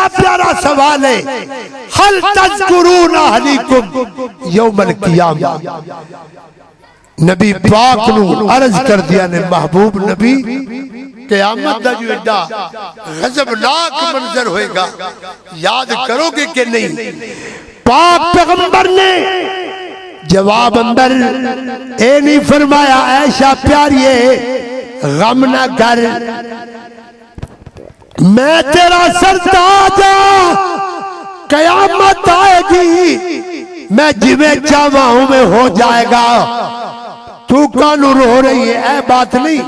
کیا پیارا سوال ہے، حل تذکرون اہلیکم یوم القیامہ. نبی پاک نو عرض کر دیا نے محبوب نبی قیامت دا جو ایڈا غضبناک منظر ہوئے گا یاد کرو گے کہ نہیں؟ پاک پیغمبر نے جواب اندر اے نہیں فرمایا عائشہ پیاریے غم نہ کر، میں تیرا سرتاج ہوں، قیامت آئے گی میں جویں چاہواں ہوں میں ہو جائے گا. تو کانو رو رہی ہے اے بات نہیں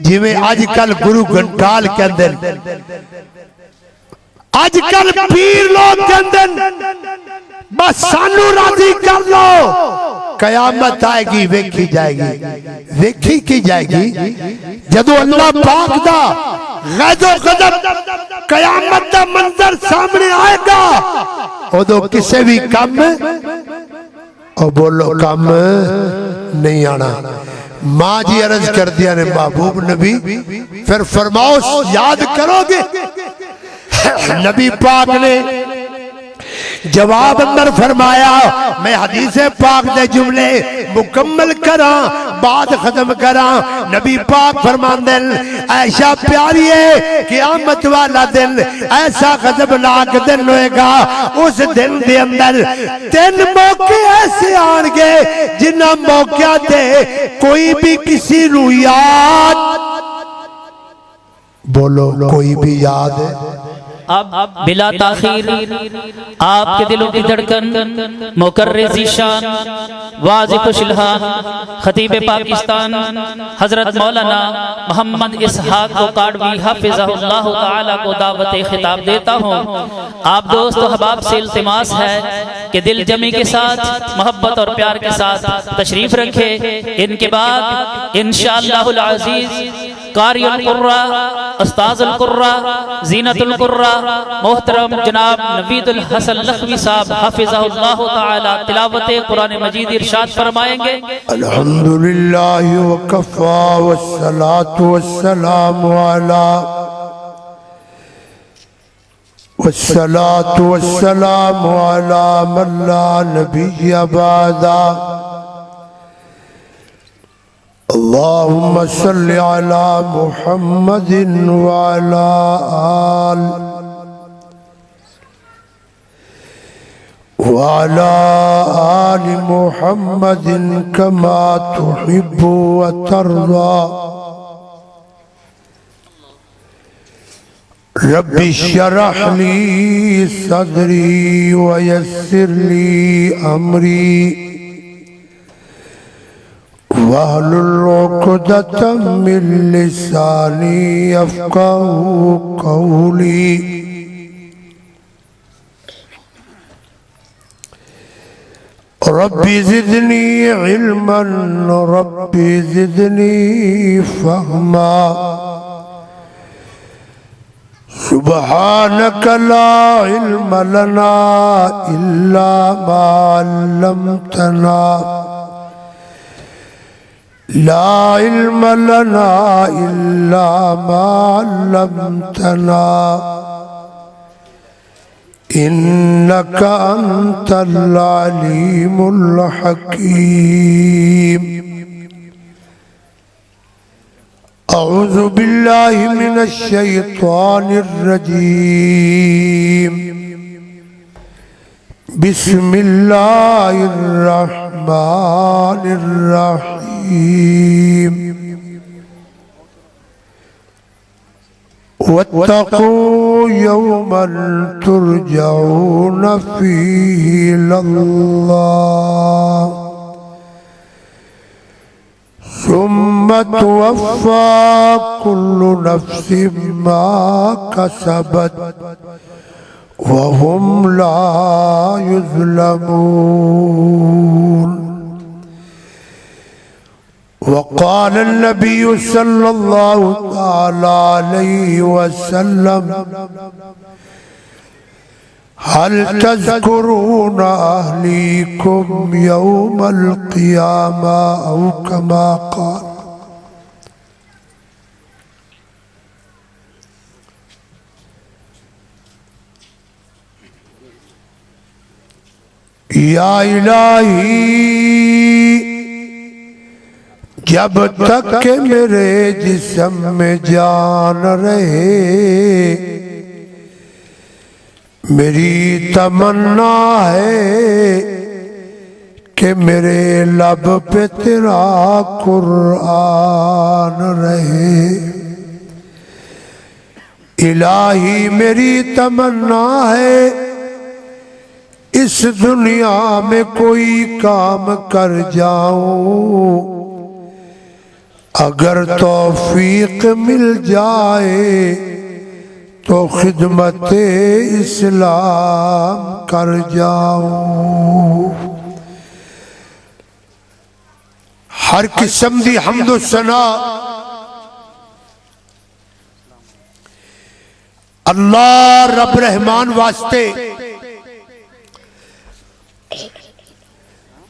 جویں آج کل گرو گھنٹال کے اندر، آج کل پیر لوگ کے اندر بس سانو راضی کر لو، قیامت آئے گی ویکھی جائے گی. ویکھی کی جائے گی جدو اللہ پاک دا غضب و غضب قیامت دا منظر سامنے آئے گا ادو کسے بھی کم اور بولو کم نہیں آنا. ماں جی عرض کر دیا نے محبوب نبی پھر فرماؤ یاد کرو گے؟ نبی پاک نے جواب اندر فرمایا میں حدیث پاک دے جملے مکمل کراں بات ختم کراں. نبی پاک فرماندے عائشہ پیاری ہے قیامت والا دن ایسا غضبناک دن ہوئے گا، اس دن دے اندر 3 موقع ایسے آن گے جنہ موقع تے کوئی بھی کسی نو یاد، بولو کوئی بھی یاد ہے. اب بلا تاخیر آپ کے دلوں کی دھڑکن مقرر ذیشان واضح الشلحان خطیب پاکستان حضرت مولانا محمد اسحاق کو کاڑوی حافظہ اللہ تعالی کو دعوت خطاب دیتا ہوں. آپ دوست و حباب سے التماس ہے کہ دل جمی کے ساتھ محبت اور پیار کے ساتھ تشریف رکھے. ان کے بعد انشاءاللہ العزیز قاری القرآن استاذ القرآن زینت القرآن محترم جناب نوید الحسن لخوی صاحب حافظہ اللہ تعالی تلاوت قرآن مجید ارشاد فرمائیں گے. الحمدللہ وکفا والصلاة والسلام علی من لا نبی بعدا. اللہم صل علی محمد وعلی آل محمد کما تحب وترضى. رب اشرح لی صدری ویسر لی امری واحلل عقدۃ من لسانی یفقہوا قولی. رب زدنی علما رب زدنی فہما. سبحانک لا علم لنا الا ما علمتنا لا علم لنا الا ما علمتنا انك انت العليم الحكيم. اعوذ بالله من الشيطان الرجيم. بسم الله الرحمن الرحيم. واتقوا يوما ترجعون فيه إلى الله ثم توفى كل نفس ما كسبت وهم لا يظلمون. وقال النبي صلى الله عليه وسلم هل تذكرون أهليكم يوم القيامة أو كما قال. یا الہی جب تک کہ میرے جسم میں جان رہے میری تمنا ہے کہ میرے لب پہ تیرا قرآن رہے الہی میری تمنا ہے اس دنیا میں کوئی کام کر جاؤں اگر توفیق مل جائے تو خدمت اسلام کر جاؤں ہر قسم دی حمد و ثنا اللہ رب رحمان واسطے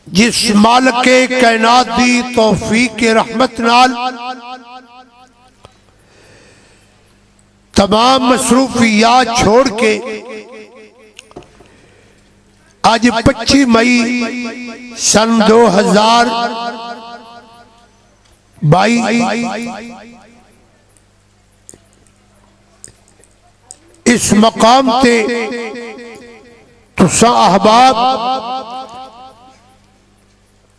جس مالک کائنات دی توفیق کے رحمت نال تمام مصروفیات چھوڑ کے آج 25 مئی سن 2022 اس مقام تے تساں احباب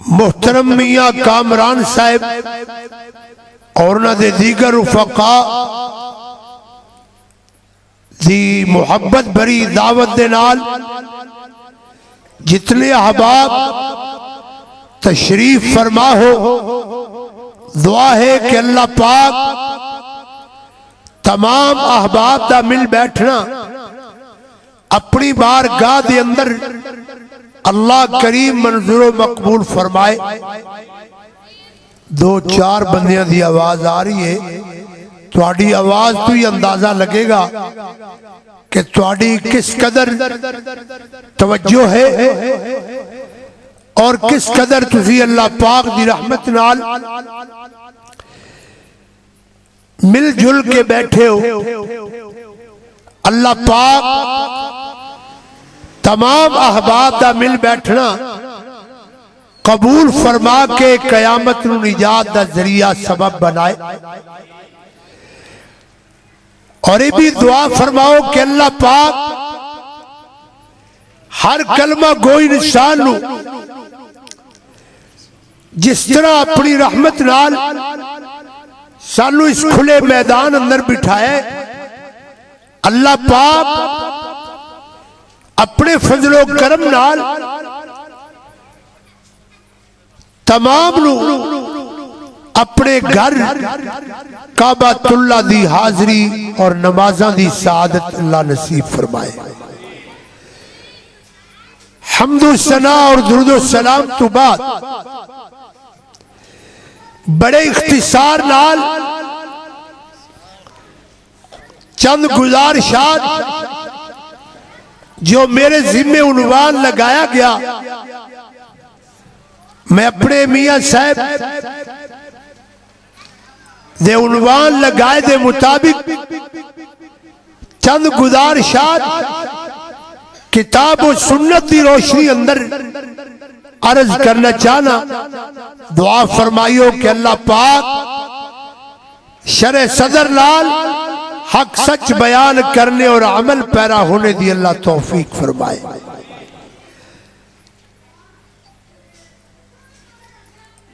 محترم میاں کامران صاحب اور نہ دے دیگر رفقاء دی محبت بری دعوت دے نال جتنے احباب تشریف فرما ہو دعا ہے کہ اللہ پاک تمام احباب دا مل بیٹھنا اپنی بارگاہ دے اندر اللہ کریم منظور و مقبول فرمائے 2-4 بندیاں دی آواز آ رہی ہے تواڈی آواز تو ہی اندازہ لگے گا کہ تواڈی کس قدر توجہ ہے اور کس قدر تسی اللہ پاک دی رحمت نال مل جل کے بیٹھے ہو اللہ پاک تمام احباب دا مل بیٹھنا قبول فرما کے قیامت نو نجات دا ذریعہ سبب بنائے اور یہ بھی دعا فرماؤ کہ اللہ پاک ہر کلمہ گوئی انسان نو جس طرح اپنی رحمت نال سانو اس کھلے میدان اندر بٹھائے اللہ پاک اپنے فضل و کرم نال تمام نو اپنے گھر کعبۃ اللہ دی حاضری اور نمازاں دی سعادت اللہ نصیب فرمائے حمد و ثنا اور درود و سلام تو بعد بڑے اختصار نال چند گزارشات جو میرے ذمہ عنوان لگایا گیا میں اپنے میاں صاحب دے عنوان لگائے دے مطابق چند گزارشات کتاب و سنت دی روشنی اندر عرض کرنا چاہنا دعا فرمائیو کہ اللہ پاک شرع صدر لال حق سچ بیان کرنے اور عمل پیرا ہونے دی اللہ توفیق فرمائے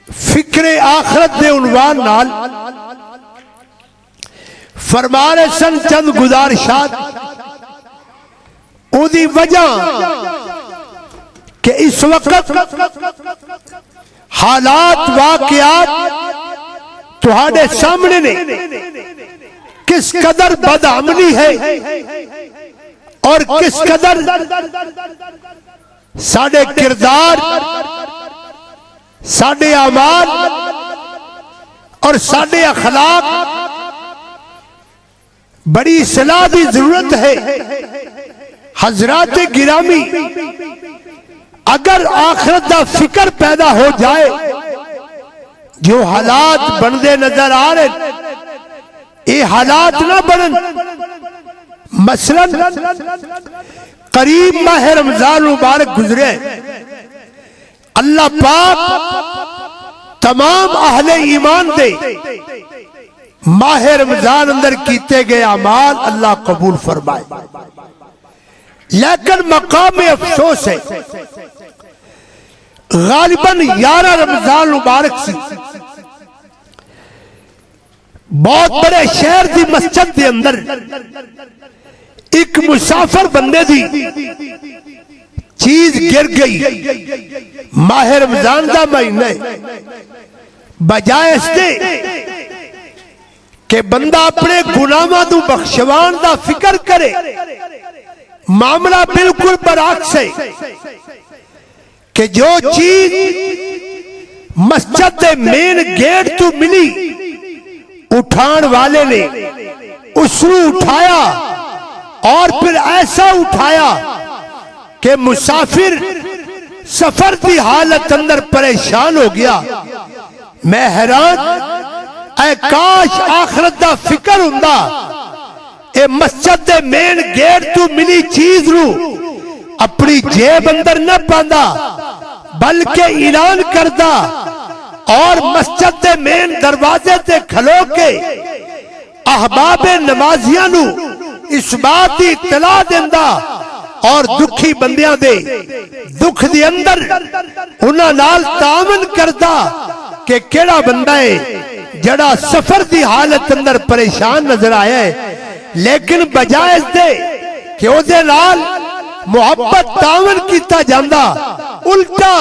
فکر آخرت دے عنوان نال فرمانے سن چند گزارشات او دی وجہ کہ اس وقت حالات واقعات تہاڈے سامنے نے کس قدر بدعملی ہے اور کس قدر ساڑھے کردار ساڑھے اعمال اور ساڑھے اخلاق بڑی اصلاح کی ضرورت ہے حضرات گرامی اگر آخرت دا فکر پیدا ہو جائے جو حالات بندے نظر آ رہے یہ حالات نہ بنن مثلا قریب ماہ رمضان مبارک گزرے اللہ پاک تمام اہل ایمان دے ماہ رمضان اندر کیتے گئے اعمال اللہ قبول فرمائے، لیکن مقام افسوس ہے غالباً 11 رمضان مبارک سی، بہت بڑے شہر دی مسجد دے اندر ایک مسافر بندے دی چیز گر گئی، ماہ رمضان دا مہینہ بجائے اس دے کہ بندہ اپنے گناہاں تو بخشوان دا فکر کرے، معاملہ بالکل برعکس ہے کہ جو چیز مسجد دے مین گیٹ تو ملی اٹھان والے نے اس کو اٹھایا اور پھر ایسا اٹھایا کہ مسافر سفر کی حالت اندر پریشان ہو گیا۔ میں حیران، اے کاش آخرت دا فکر ہوندا، اے مسجد دے مین گیٹ تو ملی چیز رو اپنی جیب اندر نہ پاندا بلکہ اعلان کردا اور مسجد دے مین دروازے تے کھلو کے احباب نمازیاں نو اس بات دی اطلاع دیندا اور دکھی بندیاں دے دکھ دی اندر انہاں نال تعاون کردا کہ کیڑا بندہ ہے جڑا سفر دی حالت اندر پریشان نظر آیا ہے، لیکن بجائے اس دے کہ او دے نال محبت تعاون کیتا جاندا، الٹا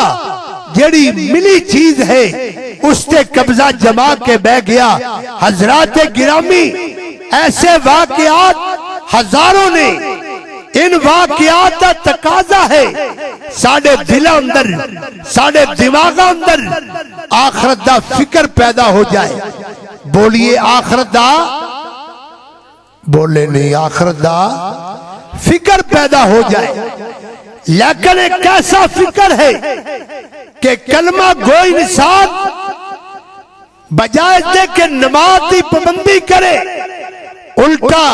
جڑی ملی چیز ہے اس تے قبضہ جما کے بہ گیا۔ حضرات گرامی، ایسے واقعات ہزاروں نے، ان واقعات کا تقاضا ہے ساڑھے دل اندر، ساڑھے دماغ اندر آخرت دا فکر پیدا ہو جائے۔ بولیے آخرت دا، بولے نہیں، آخرت دا فکر پیدا ہو جائے۔ لیکن ایک ایسا فکر ہے کہ کلمہ گوئی انسان بجائے دے کہ نماز کی پابندی کرے، الٹا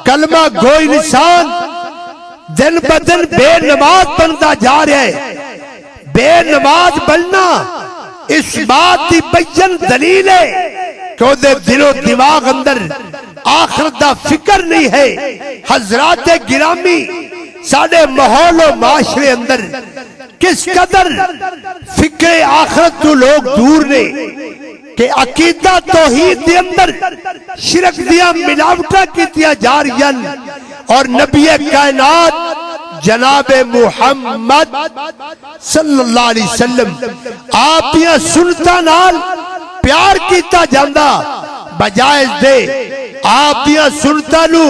کلمہ گوئی انسان دن بدن بے نماز بنتا جا رہا ہے۔ بے نماز بننا اس بات کی بیان دلیل ہے کہ وہ دل و دماغ اندر آخرت دا فکر نہیں ہے۔ حضرات گرامی، ساڑھے ماحول و معاشرے اندر کس قدر فکر آخرت تو لوگ دور نے کہ عقیدہ توحید دے اندر شرک دیا ملاوٹا کیتیا جا رہی ہیں، اور نبی کائنات جناب محمد صلی اللہ علیہ وسلم آپ دیا سنتا نال پیار کیتا جاندہ، بجائے دے آپ دیا سنتا نو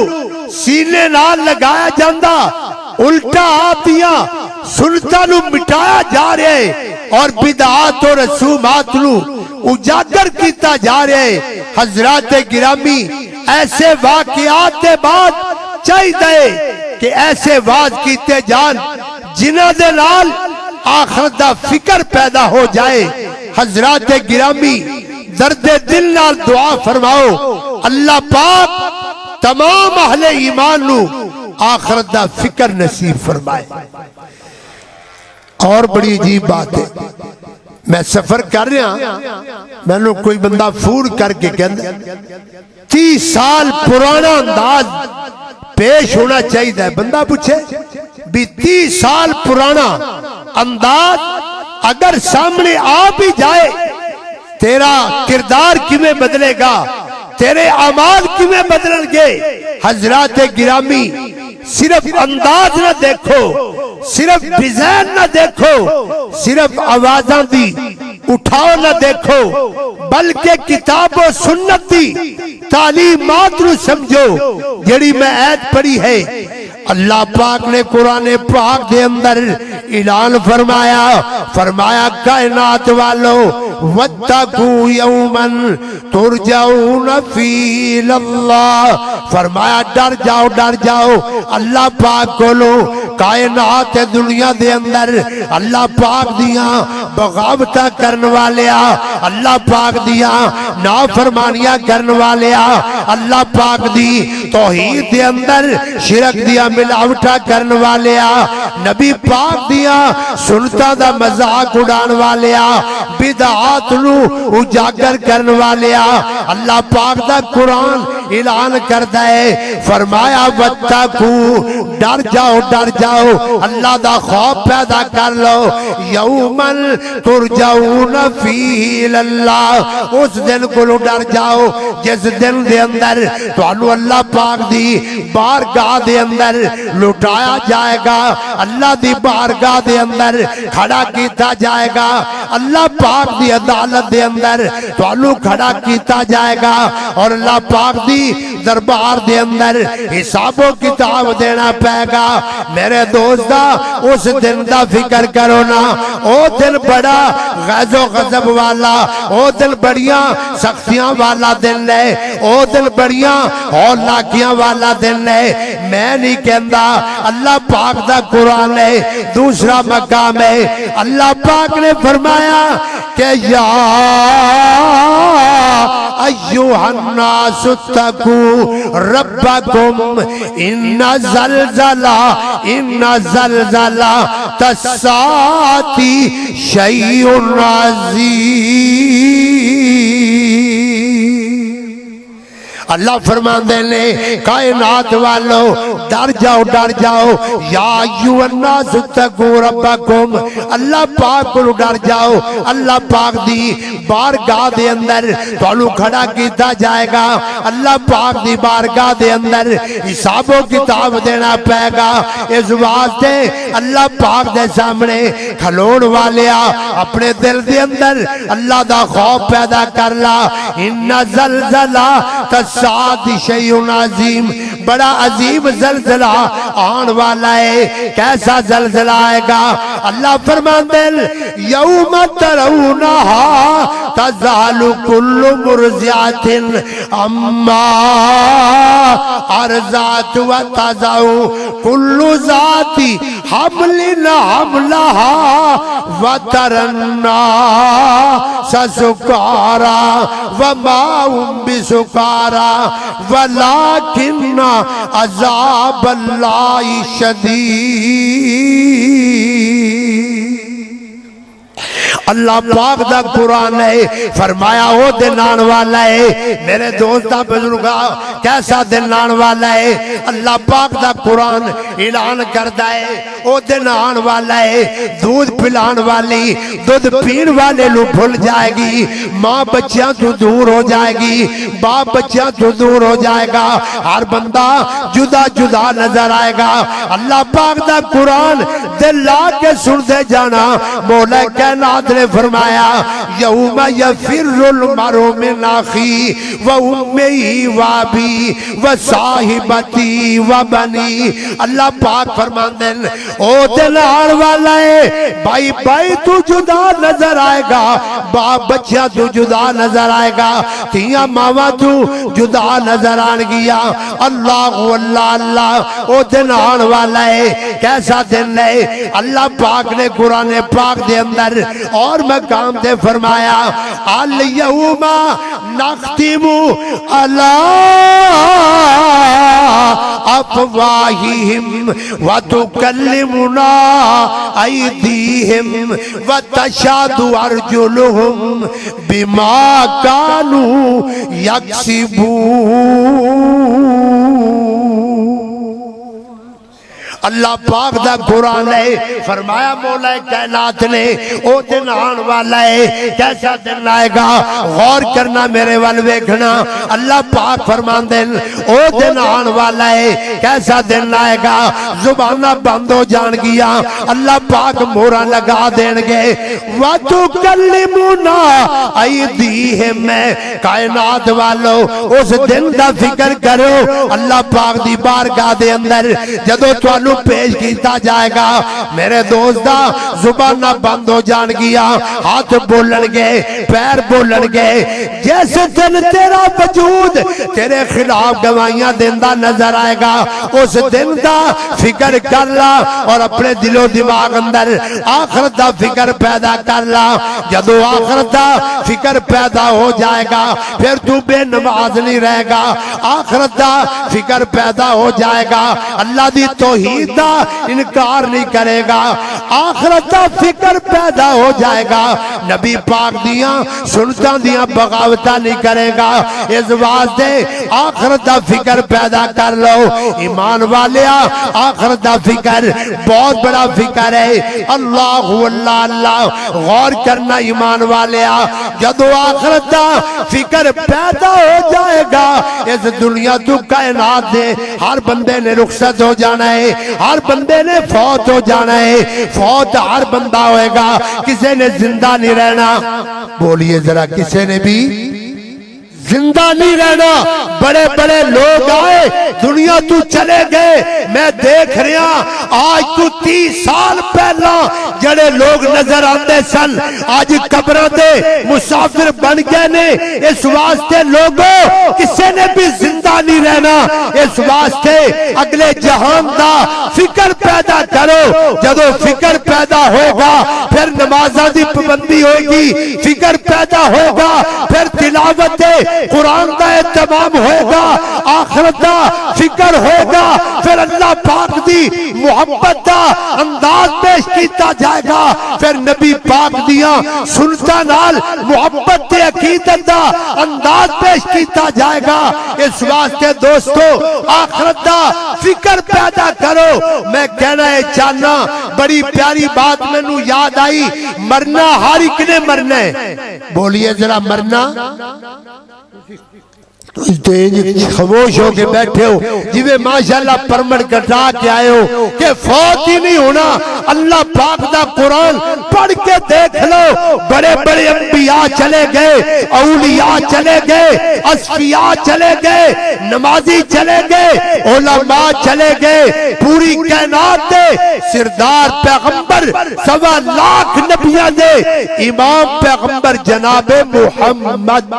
سینے نال لگایا جاندہ، الٹا آپ دیا سنتا نو مٹایا جا رہے اور بدعات و رسومات نو اجاگر کیتا جا رہے۔ حضرات گرامی، ایسے واقعات کے بعد چاہیے کہ ایسے واز کیتے جان جنہ دے نال آخرت دا فکر پیدا ہو جائے۔ حضرات گرامی، درد دل نال دعا فرماؤ، اللہ پاک تمام اہل ایمان نو آخرت دا فکر نصیب فرمائے۔ اور بڑی عجیب بات ہے، میں سفر کر رہا، میں نے کوئی بندہ فون کر کے کہنا 30 سال پرانا انداز پیش ہونا چاہیے۔ بندہ پوچھے بھی 30 سال پرانا انداز اگر سامنے آ بھی جائے، تیرا کردار کیویں بدلے گا، تیرے اعمال کیویں بدلن گے۔ حضرات گرامی، صرف انداز نہ دیکھو، صرف ڈیزائن نہ دیکھو، صرف آوازاں دی اٹھاؤ نہ دیکھو، بلکہ کتاب و سنت دی تعلیمات رو سمجھو۔ جڑی میں آیت پڑھی ہے، اللہ پاک نے قرآن پاک دے اندر اعلان فرمایا کائنات والو وَاتَّقُوا يَوْمًا تُرْجَعُونَ فِيهِ إِلَى اللَّهِ، فرمایا ڈر جاؤ اللہ پاک کو لو۔ کائنات دنیا دے اندر اللہ پاک دیاں بغاوتاں کرن والیا اللہ پاک دیا نافرمانیاں کرن والیا اللہ پاک دی توحید دے اندر شرک دیا ملاوٹا کرن والیا نبی پاک دیا سنتا دا مذاق اڑان والیا بدعات نو اجاگر کرن والیا اللہ پاک دا قرآن اعلان کردہ ہے فرمایا وَاتَّقُوا ڈر جاؤ اللہ دا خوف پیدا کر لو یومن ترجعون فیہ اللہ اس دن کو ڈر جاؤ جس دن دے اندر تو اللہ پاک دی بارگاہ دے اندر لٹایا جائے گا اللہ دی بارگاہ دے اندر کھڑا کیتا جائے گا اللہ پاک دی عدالت دے اندر تو کھڑا کیتا جائے گا اور اللہ پاک دی دربار دے اندر حساب و کتاب دینا پائے گا میرے دوستا اس دن دا فکر کرو نا او دن بڑا غیظ و غضب والا او دن بڑیاں سختیاں والا دن لے او دن بڑیاں ہولناکیاں والا دن لے میں نہیں کہندا اللہ پاک دا قرآن ہے دوسرا مقام ہے اللہ پاک نے فرمایا کہ یا ایوہ الناس اتقوا ربکم ان زلزلہ الساعۃ شیء عظیم اللہ فرماندے نے کائنات والو ڈر جاؤ یا ایوہ الناس اتقوا ربکم اللہ پاک کو ڈر جاؤ اللہ پاک دی بارگاہ دے اندر تو کھڑا کیتا جائے گا اللہ پاک دی بارگاہ دے اندر حساب و کتاب دینا پائے گا اس واسطے اللہ پاک دے سامنے کھلوڑ والیا اپنے دل دے اندر اللہ دا خوف پیدا کر لا ان زلزلہ الساعۃ شیء عظیم بڑا عظیم زلزلہ آن والا ہے کیسا زلزلہ آئے گا اللہ فرماندے یوم ترونہا تذہل کل مرضعۃ عما ارضعت وتضع کل ذات حمل حملہا وتری الناس سکارا وما هم بسکارا ولیکن عذاب اللہ شدید اللہ پاک دا قرآن ہے فرمایا وہ دن آن والا ہے میرے دوستہ بزرگا کیسا دن آن والا ہے اللہ پاک دا قرآن اعلان کردہ ہے وہ دن آن والا ہے دودھ پلان والی دودھ پین والے لو بھول جائے گی ماں بچیاں تو دور ہو جائے گی باپ بچیاں تو دور ہو جائے گا ہر بندہ جدا جدا نظر آئے گا اللہ پاک دا قرآن دل لا کے سن دے جانا مولا کائنات نے فرمایا یوم یفر المرء من اخیہ و امیہ و ابیہ و صاحبتہ و بنیہ اللہ پاک فرماندے او دن آن والا ہے بھائی تو جدا نظر آئے گا باپ بچہ تو جدا نظر آئے گا تیاں ماما تو جدا نظر آن گیا اللہ اللہ او دن آن والا ہے کیسا دن ہے اللہ پاک نے قرآن پاک دے اندر اور مقام دے فرمایا الیوم نختم علی افواہہم وتکلمنا ایدیہم وتشہد ارجلہم بما کانوا یکسبون اللہ پاک دا قرآن ہے فرمایا مولا کائنات نے او دن آن والا ہے کیسا دن آئے گا غور کرنا میرے وال ویکھنا اللہ پاک فرماندے او دن آن والا ہے کیسا دن آئے گا زبانہ بند ہو جان گیا اللہ پاک مورا لگا دین گے وَتُكَلِّمُنَا أَيْدِيهِمْ کائنات والو اس دن دا فکر کرو اللہ پاک دی بارگاہ دے اندر جدو توانو پیش کیتا جائے گا میرے دوستہ زبانہ بند ہو جان گیا ہاتھ بولن گے پیر بولن گے جیسے دن تیرا وجود تیرے خلاف گواہیاں دیندہ نظر آئے گا اس دن دا فکر کر لا اور اپنے دل و دماغ اندر آخرت دا فکر پیدا کر لا جدو آخرت دا فکر پیدا ہو جائے گا پھر تو بے نماز نہیں رہے گا آخرت دا فکر پیدا ہو جائے گا اللہ دی توحید دا انکار نہیں کرے گا آخرت دا فکر پیدا ہو جائے گا نبی پاک دیاں سنتاں دیاں بغاوتاں نہیں کرے گا اس واسطے آخرت دا فکر پیدا کر لو ایمان والیا آخرت دا فکر بہت بڑا فکر ہے اللہ اللہ اللہ غور کرنا ایمان والیا جدو آخرت دا فکر پیدا ہو جائے گا اس دنیا تو کائنات دے ہر بندے نے رخصت ہو جانا ہے ہر بندے نے فوت ہو جانا ہے فوت ہر بندہ ہوئے گا کسی نے زندہ نہیں رہنا بولیے ذرا کسی نے بھی زندہ نہیں رہنا بڑے بڑے لوگ آئے دنیا تو چلے گئے میں دیکھ رہا آج تو 30 سال پہلا جڑے لوگ نظر آتے سن آج قبروں دے مسافر بن گئے نے اس واسطے لوگوں کسی نے بھی زندہ نہیں رہنا اس واسطے اگلے جہان دا فکر پیدا کرو جدو فکر پیدا ہوگا پھر نمازاں دی پابندی ہوگی فکر پیدا ہوگا پھر تلاوت قرآن دا اہتمام ہوگا آخرت دا فکر ہوگا پھر اللہ پاک دی محبت دا انداز پیش کیتا جائے گا پھر نبی پاک دیاں سنتا نال محبت دے عقیدت دا انداز پیش کیتا جائے گا اس واسطے دوستو آخرت دا فکر پیدا کرو میں کہنا ہے چاہنا بڑی پیاری بات میں نو یاد آئی مرنا ہر ایک نے مرنا ہے بولیے ذرا مرنا خاموش ہو کے بیٹھے ہو جویں ماشاءاللہ پرمڑ کٹا کے آئے ہو کہ فوت ہی نہیں ہونا اللہ پاک دا قرآن پڑھ کے دیکھ لو بڑے بڑے انبیاء چلے گئے اولیاء چلے گئے اصفیاء چلے گئے نمازی چلے گئے علماء چلے گئے پوری کائنات دے سردار پیغمبر 1.25 لاکھ نبیاں دے امام پیغمبر جناب محمد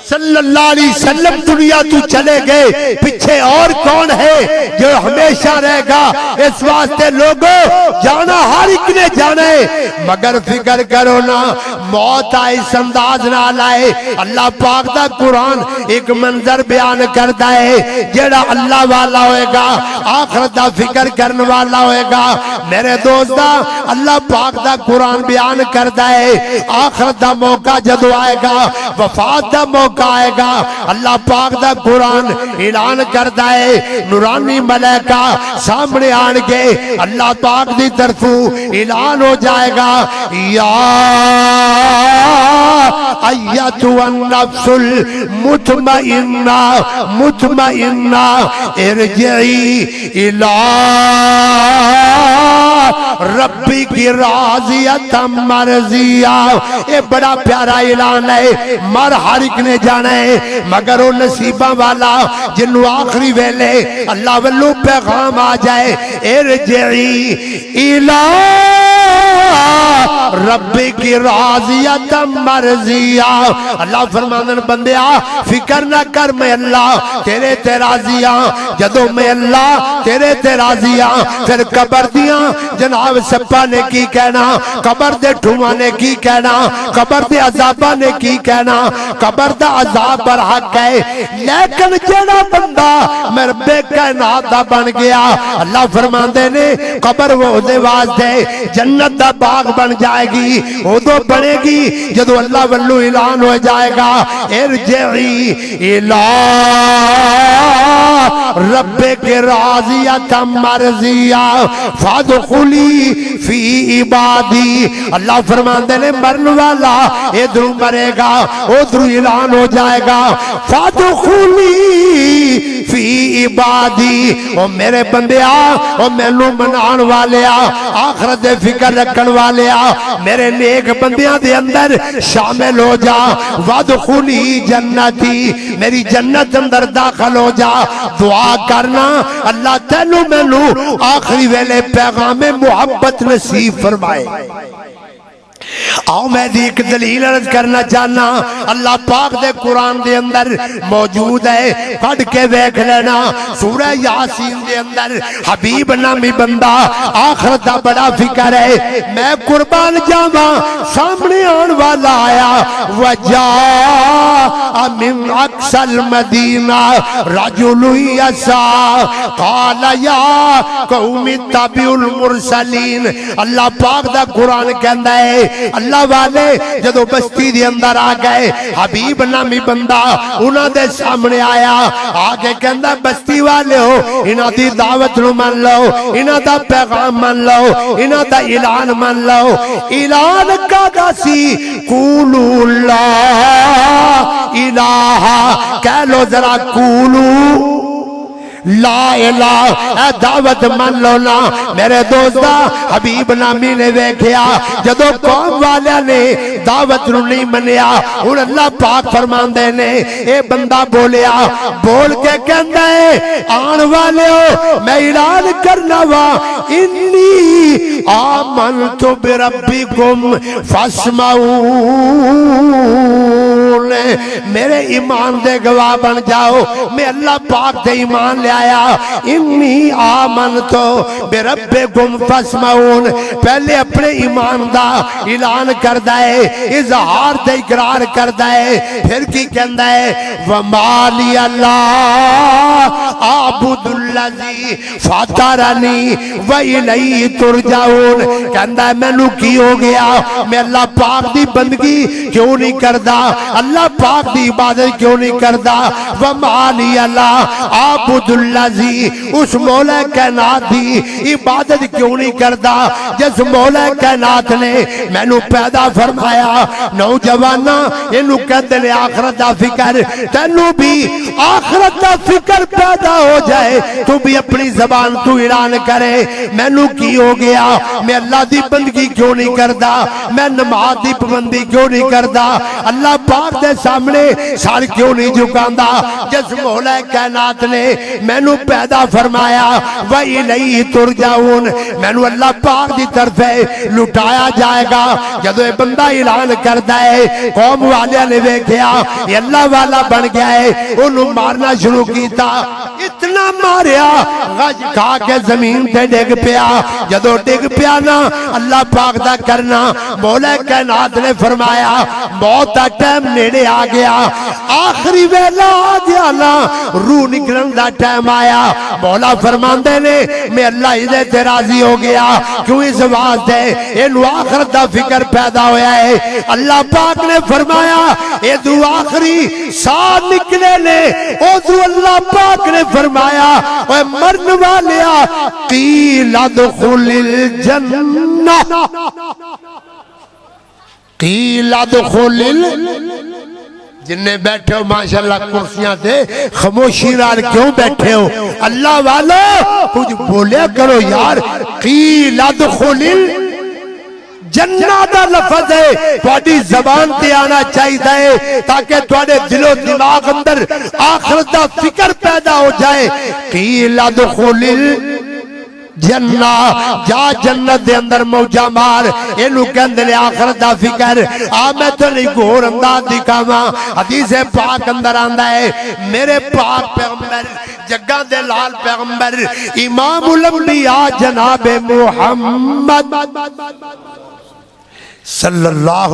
صلی اللہ علیہ وسلم دنیا تو چلے گئے پیچھے اور کون ہے جو ہمیشہ رہے گا اس واسطے لوگوں جانا ہر ایک نے جانا ہے مگر فکر کرو نا موت آئے اس انداز نہ لائے اللہ پاک دا قرآن ایک منظر بیان کرتا ہے جیڑا اللہ والا ہوئے گا آخرت دا فکر کرنے والا ہوئے گا میرے دوستا اللہ پاک دا قرآن بیان کرتا ہے آخرت دا موقع جدو آئے گا وفات دا موقع آئے گا اللہ پاک دا قرآن اعلان کرتا ہے نورانی ملائکہ سامنے آن کے اللہ پاک دی طرفوں اعلان ہو جائے گا یا ایتها النفس المطمئنہ مطمئنہ ارجعی الی ربی کی راضیت مرضیہ یہ بڑا پیارا اعلان ہے مر ہر ایک نے جانا ہے مگر وہ نصیبہ والا جنہوں آخری ویلے اللہ والو پیغام آ جائے ارجعی الی ربی کی راضیت مرضیہ اللہ فرماندن بندیا فکر نہ کر میں اللہ تیرے تے راضیاں جدو میں اللہ تیرے تے راضیاں پھر قبر دیاں جناب سپا نے کی کہنا قبر دے ٹھواں نے کی کہنا قبر دے عذابہ نے کی کہنا قبر دا عذاب برحق ہے لیکن جڑا بندہ میں رب کائنات دا بن گیا اللہ فرماندے نے قبر وہ دے واسطے جنت دا باغ بن جائے گی وہ تو بنے گی جدو اللہ والو اعلان ہو جائے گا ارجعی الی رب کے راضیت مرضیہ فادخلی فی عبادی اللہ فرماندے نے مرن والا ادھر مرے گا ادھر اعلان ہو جائے گا فادخلی فی عبادی او میرے بندے او مینوں منان والے آخرت دے فکر رکھن والے میرے نیک بندیاں دے اندر شامل ہو جا وادخلی جنتی میری جنت اندر داخل ہو جا دعا کرنا اللہ تینوں مینوں آخری ویلے پیغام محبت نصیب فرمائے آؤ میں دی ایک دلیل عرض کرنا چاہنا، اللہ پاک دے قرآن دے اندر موجود ہے، پڑھ کے دیکھ لینا۔ سورہ یاسین دے اندر حبیب نامی بندہ آخرت دا بڑا فکر ہے، میں قربان جاواں سامنے آن والا آیا، وجاء من اقصى المدینہ رجل یسعی قال یا قوم اتبعوا المرسلین۔ اللہ پاک دا قرآن کہندا ہے اللہ والے جدو بستی دے اندر آ گئے، حبیب نامی بندہ انہاں دے سامنے آیا، آگے کہندا بستی والے ہو انہاں دی دعوت نو من لو، انہاں دا پیغام من لو، انہاں دا اعلان من لو۔ اعلان کا داسی قولو لا الہ، کہہ لو ذرا قولو لا الہ، اے دعوت من لو نا۔ میرے دوستا حبیب نامی نے دیکھیا جدو قوم والے نے دعوت نو نہیں منیا، اور اللہ پاک فرماندے نے اے بندہ بولیا، بول کے کہندا ہے آن والے ہو میں اعلان کرنا وا انی آمنت بربکم فاسمعون، میرے ایمان دے گواہ بن جاؤ، میں اللہ پاک دے ایمان لے آیا۔ انی آمنتو بربکم فاسمعون، پہلے اپنے ایمان دا اعلان کردا ہے، اظہار دے اقرار کردا ہے، پھر کی کہندا ہے وما لی اللہ اعبد الذی فطرنی والیہ ترجعون، کہندا ہے مینوں کی ہو گیا، میں اللہ پاک دی بندگی کیوں نہیں کردا، اللہ پاک دی عبادت کیوں نہیں کردا۔ وما لی اللہ اعبد الذی، اس مولا کائنات دی عبادت کیوں نہیں کردا جس مولا کائنات نے مینوں پیدا فرمایا۔ نوجوانا اینو کہندے نے آخرت دا فکر، تینوں بھی آخرت دا فکر پیدا ہو جائے تو بھی اپنی زبان تو اعلان کرے مینوں کی ہو گیا، میں اللہ دی بندگی کیوں نہیں کردا، میں نماز دی پابندی کیوں نہیں کردا، اللہ پاک دے سامنے سر کیوں نہیں جھکاندا جس مولا کائنات نے مینوں پیدا فرمایا۔ وَإِلَيْهِ تُرْجَعُونَ، مینوں اللہ پاک دی طرف لٹایا جائے گا۔ جدو یہ بندہ اعلان کرتا ہے قوم والے نے دیکھیا یہ اللہ والا بن گیا ہے، انہوں مارنا شروع کیتا، اتنا ماریا غج کھا کے زمین تے ڈگ پیا۔ جدو ڈگ پیا نا اللہ پاک دا کرنا، مولا کائنات نے فرمایا موت دا ٹائم نیڑے آ گیا، آخری ویلا آ گیا نا، روح نکلن دا ٹائم آیا۔ مولا فرماندے نے میں اللہ ہی تے راضی ہو گیا، کیوں اس واسطے انہوں آخرت دا فکر پیدا ہویا ہے۔ اللہ پاک نے فرمایا اے دو آخری ساتھ نکلے نے، او دو اللہ پاک نے فرمایا اے مرن والیا قیل ادخل الجنہ، قیل ادخل جنہیں بیٹھے ہو ماشاءاللہ کرسیاں دے خاموشی نال کیوں بیٹھے ہو، اللہ والو کچھ بولیا کرو یار۔ قیل ادخل جنہ دا لفظ ہے تواڈی زبان تے آنا چاہیے تاکہ تواڈے دل و دماغ اندر آخرت دا فکر پیدا ہو جائے۔ قیل ادخل جنہ، جا جنت دے اندر موجہ مار، انہوں کہندے نے آخرت دا فکر۔ میں تو نہیں گھور انداز دکھاواں، حدیث پاک اندر آندا ہے میرے پاک پیغمبر جگہ دے لال پیغمبر امام الانبیاء جناب محمد صلی اللہ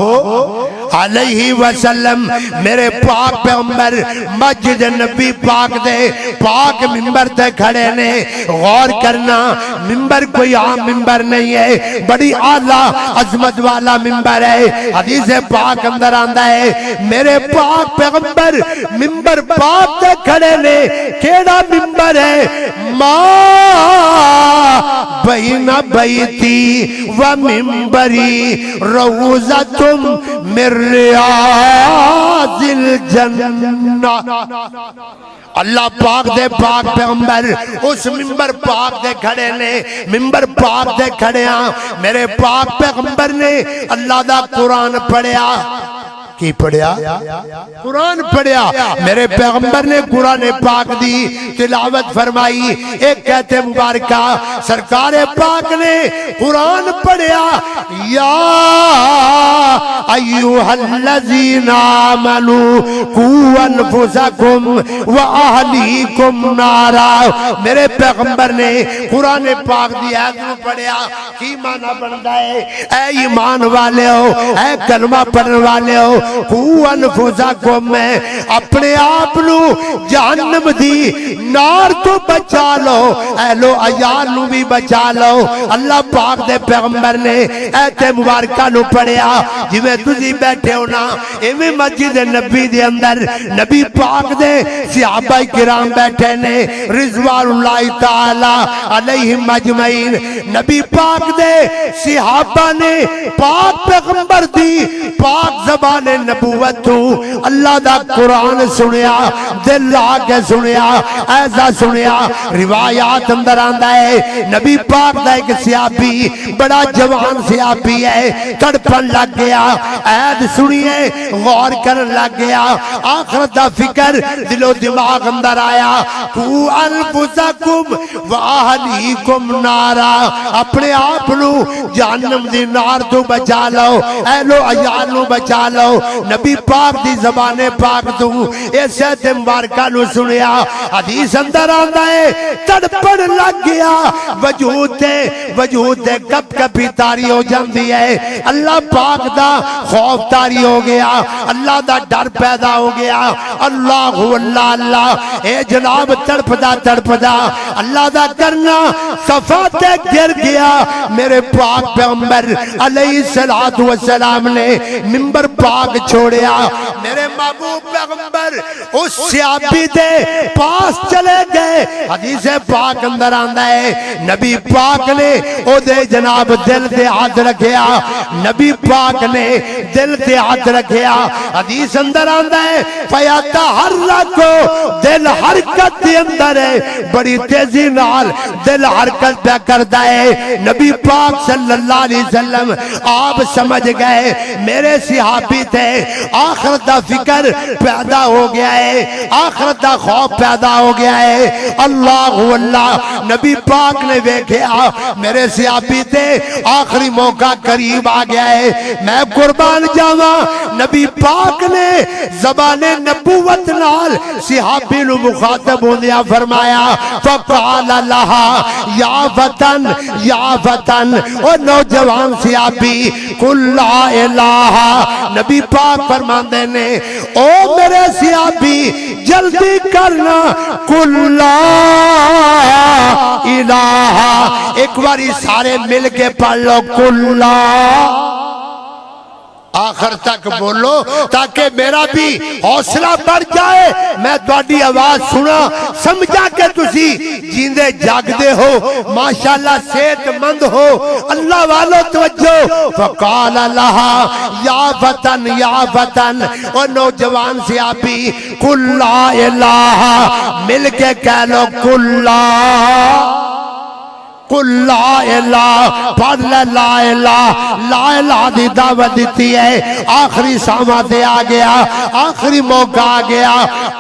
علیہ وسلم، میرے پاک پیغمبر مسجد نبی پاک دے پاک ممبر تے کھڑے نے۔ غور کرنا ممبر کوئی عام ممبر نہیں ہے، بڑی اعلیٰ عظمت والا ممبر ہے۔ حدیث پاک اندر آندا ہے میرے پاک پیغمبر ممبر پاک تے کھڑے نے۔ کیڑا ممبر ہے؟ ما بین بیتی و ممبری روزتم من ریاض الجنہ۔ اللہ پاک دے پاک پیغمبر اس ممبر پاک دے کھڑے نے، ممبر پاک دے کھڑے ہاں، میرے پاک پیغمبر نے اللہ دا قرآن پڑھیا۔ کی پڑھیا قرآن پڑھیا میرے پیغمبر نے قرآن پاک دی تلاوت فرمائی ایک کہتے مبارکہ سرکار پاک نے قرآن پڑھیا یا ایوہ الذین آمنوا قوا انفسکم و اہلیکم نارا میرے پیغمبر نے قرآن پاک دی آیت کو پڑھیا کی معنی بنتا ہے اے ایمان والے ہو اے کلمہ پڑھنے والے ہو قوا انفسکم میں اپنے آپ نو جہنم دی نار تو بچا لو اہلو عیال نو بھی بچا لو اللہ پاک دے پیغمبر نے ایت مبارکہ نو پڑھیا جی میں تجھی بیٹھے ہونا ایویں مسجد نبی دے اندر نبی پاک دے صحابہ کرام بیٹھے نے رضوان اللہ تعالی علیہم اجمعین نبی پاک دے صحابہ نے پاک پیغمبر دی پاک زبان نبوت تو اللہ دا قرآن سنیا دل آگے سنیا ایسا سنیا روایات اندر آندہ ہے نبی پاک دا ایک صحابی بڑا جوان صحابی ہے تڑپن لگ گیا عید سنیے غور کرن لگ گیا آخرت دا فکر دل و دماغ اندر آیا قو انفسکم و اہلیکم نارا اپنے آپ نو جہنم دی نار تو بچا لو اہلو عیال نو بچا لو نبی پاک دی زبان پاک تو اس ایت مبارکہ نو سنیا حدیث اندر آندہ ہے تڑپڑ لگ گیا وجود دے کب کبھی تاری ہو جاندی ہے اللہ پاک دا خوف تاری ہو گیا اللہ دا ڈر پیدا ہو گیا اللہ اللہ اے جناب تڑپ دا اللہ دا کرنا صفاتے گر گیا میرے پاک پیغمبر علیہ السلام نے منبر پاک چھوڑیا میرے محبوب پیغمبر اس صحابی دے پاس چلے گئے حدیث پاک اندر آندہ ہے نبی پاک نے او دے جناب دل دے ہاتھ رکھیا نبی پاک نے دل دے ہاتھ رکھیا حدیث اندر آندہ ہے فیاتا ہر رکھو دل حرکت دے اندر ہے بڑی تیزی نال دل حرکت پہ کردہ ہے نبی پاک صلی اللہ علیہ وسلم آپ سمجھ گئے میرے صحابی تھے آخرت دا فکر پیدا ہو گیا ہے آخرت دا خوف پیدا ہو گیا ہے اللہ نبی پاک نے دیکھا میرے صحابی تھے آخری موقع قریب آ گیا ہے میں قربان جاواں نبی پاک نے زبان نبوت نال صحابی نو مخاطب ہوندیا فرمایا فقال لها یا وطن او نوجوان صحابی قل لا الہ نبی پاک فرماندے نے او میرے صحابی جلدی کرنا قل لا الہ ایک باری سارے مل کے پڑھ لو قل لا آخر تک بولو تاکہ میرا بھی حوصلہ بڑھ جائے میں تواڈی آواز سنا سمجھا کہ تسی جیندے جاگدے ہو ماشاءاللہ صحت مند ہو اللہ والو توجہ فقال لها یا وطن اور نوجوان صحابی قل لا الہ مل کے کہہ لو قل لا قل لا الہ پڑھ لے لا الہ دی دعوت دیتی ہے آخری ساماتے آ گیا آخری موقع آ گیا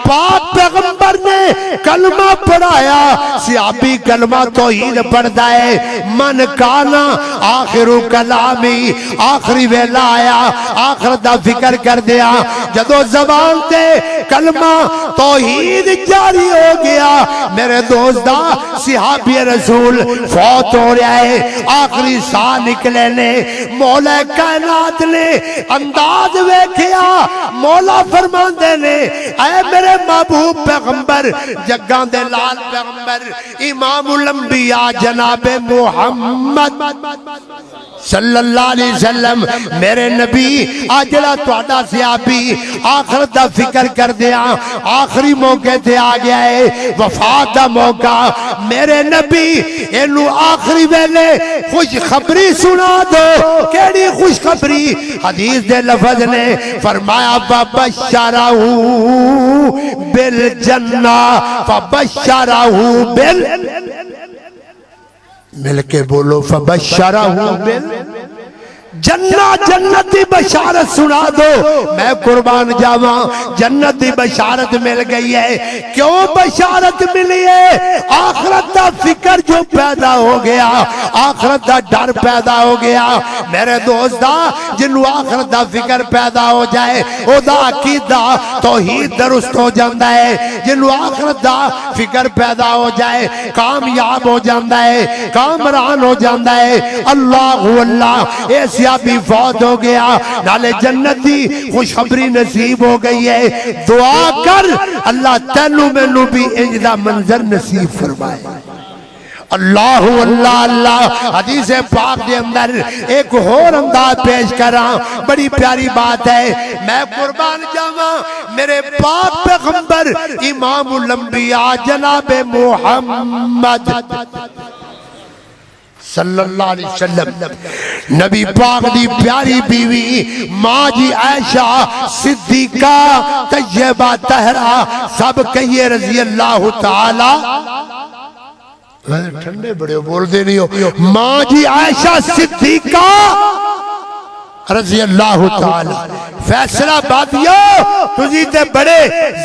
پاک پیغمبر نے کلمہ پڑھایا صحابی کلمہ توحید پڑھتا ہے من کانا آخر کلامی آخری ویلا آیا آخر دا فکر کر دیا جدو زبان تے کلمہ توحید جاری ہو گیا میرے دوستہ صحابی رسول فوت ہو رہا ہے آخری ساہ نکلے نے مولا کائنات نے انداز ویکھیا مولا فرماندے نے اے میرے محبوب پیغمبر جگان دے لال پیغمبر امام الانبیاء جناب محمد صلی اللہ علیہ وسلم میرے نبی آجڑا توڑا صحابی آخر دا فکر کر دیا آخری موقع تے آ گیا ہے وفات دا موقع میرے نبی انہوں آخری ویلے خوش خبری سنا دو کیڑی خوش خبری حدیث دے لفظ نے فرمایا فبشرہو بالجنہ فبشرہو بال مل کے بولو فبشرہو جنت دی بشارت سنا دو، میں قربان جاواں جنت دی بشارت مل گئی ہے۔ کیوں بشارت ملی ہے؟ آخرت دا فکر جو پیدا ہو گیا، آخرت دا ڈر پیدا ہو گیا۔ میرے دوستا جنہوں آخرت دا فکر پیدا ہو جائے او دا عقیدہ توحید درست ہو جاندہ ہے۔ جنہوں آخرت دا فکر پیدا ہو جائے کامیاب ہو جاندہ ہے، کامران ہو جاندہ ہے۔ اللہ اللہ ایسی بھی فوت ہو گیا، نالے جنتی خوشخبری نصیب ہو گئی ہے۔ دعا کر اللہ تینوں میں نو بھی انجدہ منظر نصیب فرمائے۔ اللہ اللہ اللہ۔ حدیث پاک دے اندر ایک اور انداز پیش کراں، بڑی پیاری بات ہے۔ میں قربان جاواں میرے پاک پیغمبر امام الانبیاء جناب محمد صلی اللہ علیہ وسلم نبی پاک دی پیاری بیوی ماں جی عائشہ صدیقہ طیبہ طاہرہ سب کہیے رضی اللہ تعالی ٹھنڈے بڑے بول دے نہیں ہو، ماں جی عائشہ صدیقہ رضی اللہ تعالی۔ فیصلہ بادیو تجھی تے بڑے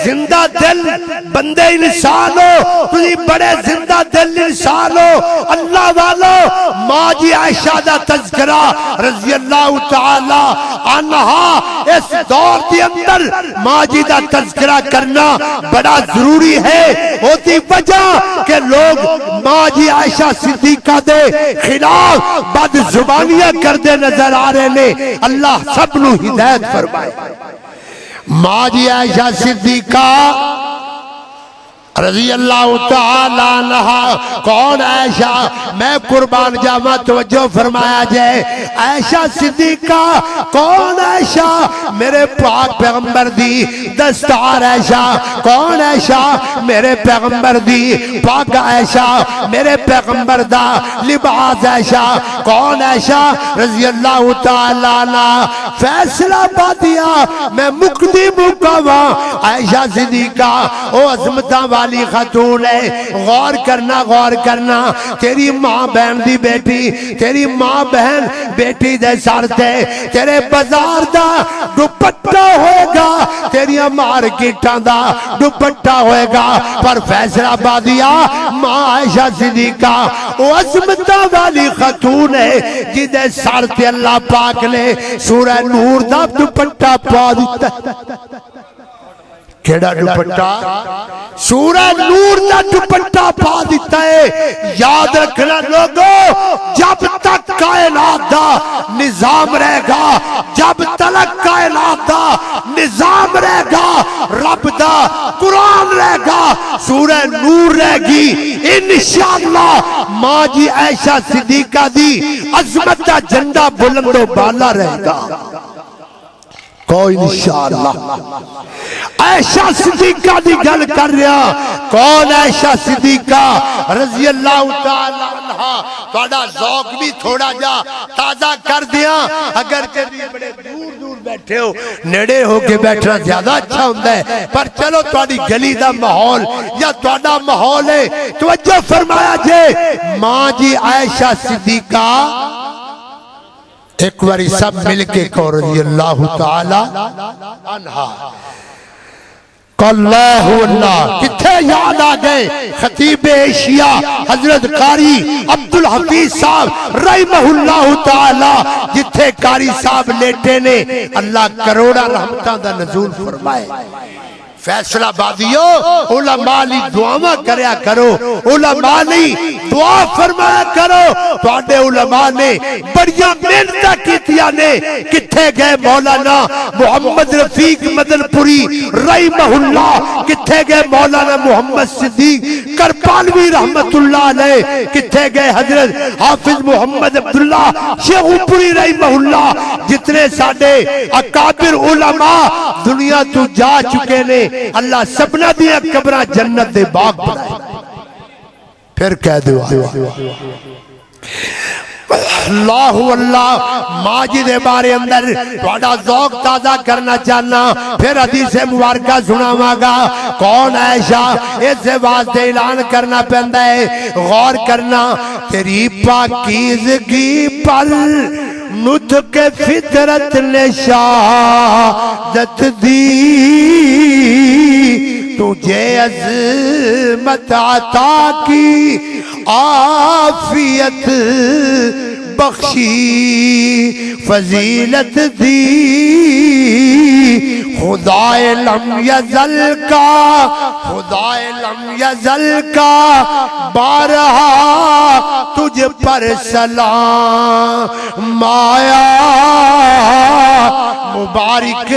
زندہ دل بندے انسان ہو، تجھی بڑے زندہ دل انسان ہو۔ اللہ والو ماں جی عائشہ دا تذکرہ رضی اللہ تعالی عنہا اس دور دی اندر ماں جی دا تذکرہ کرنا بڑا ضروری ہے۔ ہوتی وجہ کہ لوگ ماں جی عائشہ صدیقہ دے خلاف بد زبانیاں کردے نظر آ رہے نے۔ اللہ سب نو ہدایت فرمائے۔ ماں جی عائشہ صدیقہ رضی اللہ تعالیٰ عنہ کون عائشہ؟ میں قربان جاواں توجہ فرمایا جائے۔ عائشہ صدیقہ کون عائشہ؟ میرے پاک پیغمبر دی دستار عائشہ۔ کون عائشہ؟ میرے پیغمبر دی پاک عائشہ، میرے پیغمبر دا لباس عائشہ۔ کون عائشہ؟ رضی اللہ تعالیٰ عنہ۔ فیصلہ بادیا میں مقدی مقاواں عائشہ صدیقہ او عظمتاں والی خاتون ہے۔ غور کرنا غور کرنا، تیری ماں بہن دی بیٹی، تیری ماں بہن بیٹی دے سر تے تیرے بازار دا دوپٹہ ہوئے گا، تیری مارکیٹاں دا دوپٹہ ہوئے گا، پر فیصلہ بادیا ماں عائشہ صدیقہ او عظمتاں والی خاتون ہے جدے سر تے اللہ پاک نے سورہ نور دا دوپٹہ پا دیتا۔ کیڑا دوپٹہ؟ سورہ نور دا دوپٹہ پا دیتا ہے۔ یاد رکھنا لوگوں، جب تک کائنات دا نظام رہے گا، جب تک کائنات دا نظام رہے گا، رب دا قرآن رہے گا، سورہ نور رہے گی، انشاءاللہ ماں جی عائشہ صدیقہ دی عظمت دا جھنڈا بلند و بالا رہے گا۔ کوئی انشاءاللہ عائشہ صدیقہ دی گل کر رہا۔ کون عائشہ صدیقہ رضی اللہ تعالی عنہ؟ تھوڑا ذوق بھی تھوڑا جا تازہ کر دیا۔ اگر کبھی بڑے دور دور بیٹھے ہو، نیڑے ہو کے بیٹھنا زیادہ اچھا ہوتا ہے، پر چلو تھوڑی گلی دا ماحول یا تھوڑا ماحول ہے، توجہ فرمایا جے۔ ماں جی عائشہ صدیقہ ایک باری سب مل کے کہو رضی اللہ تعالی عنہا۔ اللہ اللہ کتھے یاد آ گئے خطیب ایشیا حضرت قاری عبدالحفیظ صاحب رحمہ اللہ تعالی، جتھے قاری صاحب لیٹے نے اللہ کروڑا رحمتاں دا نزول فرمائے۔ فیصلہ بادیو علماء لی دعاواں کریا کرو، علماء لی دعا فرمایا کرو۔ توڑے علماء نے بڑیاں محنتاں کیتیاں نے۔ کتھے گئے مولانا محمد رفیق مدن پوری رحمہ اللہ؟ کتھے گئے مولانا محمد صدیق کرپالوی رحمت اللہ علیہ؟ کتھے گئے حضرت حافظ محمد عبداللہ شیخ پوری رحمہ اللہ؟ جتنے ساڑے اکابر علماء دنیا تو جا چکے نے، اللہ سبنا دیا قبرہ جنت دے باغ بنائے۔ پھر کہہ دو اللہ اللہ ماں جی دے بارے اندر تھوڑا ذوق تازہ کرنا چاہنا۔ پھر حدیث مبارکہ سناواں گا۔ کون عائشہ؟ اس سے واسطے اعلان کرنا پہندا ہے، غور کرنا۔ تیری پاکیزگی پر نطق فطرت نے شہادت دی تجھے عظمت عطا کی عافیت بخشی فضیلت دی خدائے لم یزل کا خدائے لم یزل کا بارہا تجھ پر سلام آیا مبارک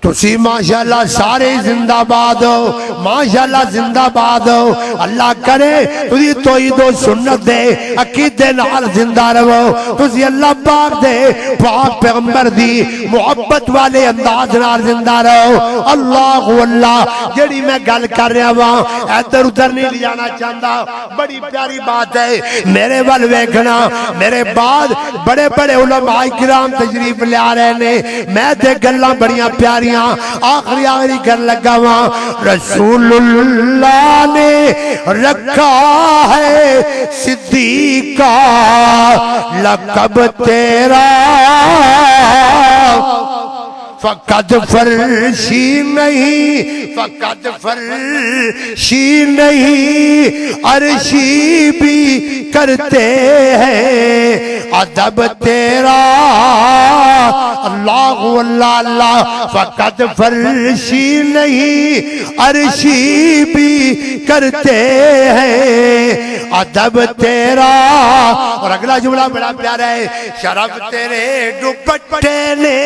تسی ماشاءاللہ سارے زندہ باد ہو ماشاءاللہ زندہ باد ہو اللہ کرے تسی توحید و سنت دے عقیدے نال زندہ رہو تسی اللہ پاک دے پاک پیغمبر دی محبت والے انداز نال زندہ رہو اللہ اللہ جڑی میں گل کر رہا ہوں ادھر ادھر نہیں لے جانا چاہتا بڑی پیاری بات ہے میرے ول ویکھنا میرے بعد بڑے بڑے علماء کرام تشریف لے آ رہے نے میں تے گلاں بڑیاں پیاریاں آخری کر لگا وہاں رسول اللہ نے رکھا ہے صدیقہ لقب تیرا فقط فرشی نہیں فقط فرشی نہیں عرشی بھی کرتے ہیں ادب تیرا اللہ اللہ اللہ فقط فرشی نہیں عرشی بھی کرتے ہیں ادب تیرا اور اگلا جملہ بڑا پیارا ہے شرف تیرے دوپٹے نے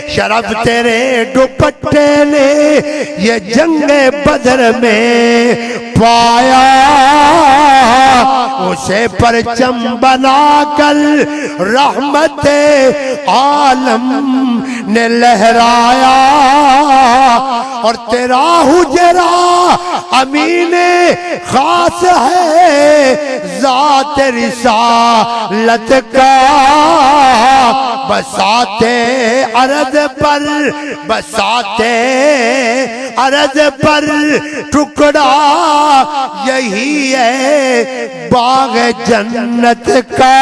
شرف تیرے دوپٹے نے یہ جنگ بدر میں پایا اسے پرچم بنا کر رحمت عالم نے لہرایا اور تیرا حجرہ امین خاص ہے ذات رسالت کا بساتے عرض پر بساتے عرض پر ٹکڑا یہی ہے باغ جنت کا